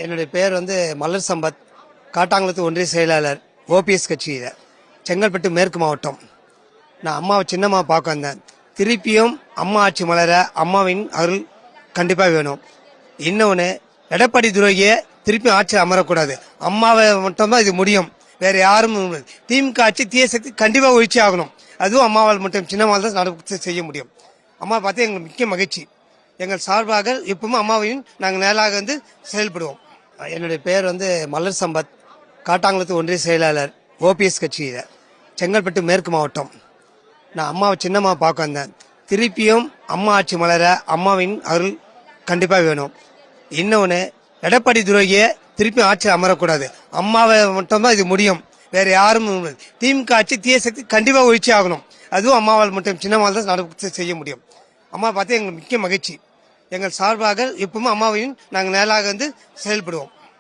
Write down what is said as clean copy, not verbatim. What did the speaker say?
என்னுடைய பேர் மலர் சம்பத், காட்டாங்குளத்து ஒன்றிய செயலாளர், ஓபிஎஸ் கட்சியில், செங்கல்பட்டு மேற்கு மாவட்டம். நான் அம்மாவை சின்னம்மா பார்க்க வந்தேன். திருப்பியும் அம்மா ஆட்சி மலர அம்மாவின் அருள் கண்டிப்பாக வேணும். இன்னொன்று, எடப்பாடி துரோகியை திருப்பி ஆட்சி அமரக்கூடாது. அம்மாவை மட்டும்தான் இது முடியும், வேற யாரும். திமுக ஆட்சி தீய சக்தி கண்டிப்பாக ஒழிச்சு ஆகணும். அதுவும் அம்மாவால் மட்டும், சின்னம்மாவால் தான் நடப்பு செய்ய முடியும். அம்மா பார்த்து எங்களுக்கு மிக்க மகிழ்ச்சி. எங்கள் சார்பாக எப்பவுமே அம்மாவையும் நாங்கள் நேராக செயல்படுவோம். என்னுடைய பேர் மலர் சம்பத், காட்டாங்குளத்து ஒன்றிய செயலாளர், ஓபிஎஸ் கட்சியில், செங்கல்பட்டு மேற்கு மாவட்டம். நான் அம்மாவை சின்னம்மா பார்க்க வந்தேன். திருப்பியும் அம்மா ஆட்சி மலர அம்மாவின் அருள் கண்டிப்பாக வேணும். இன்னொன்று, எடப்பாடி துரோகியை திருப்பி ஆட்சி அமரக்கூடாது. அம்மாவை மட்டும்தான் இது முடியும், வேற யாரும். திமுக ஆட்சி தீய சக்தி கண்டிப்பாக ஒழிச்சு ஆகணும். அதுவும் அம்மாவால் மட்டும், சின்னம்மாவால் தான் நடப்பு செய்ய முடியும். அம்மா பார்த்து எங்களுக்கு மிக்க மகிழ்ச்சி. எங்கள் சார்பாக எப்பவுமே அம்மாவையும் நாங்கள் நேராக செயல்படுவோம்.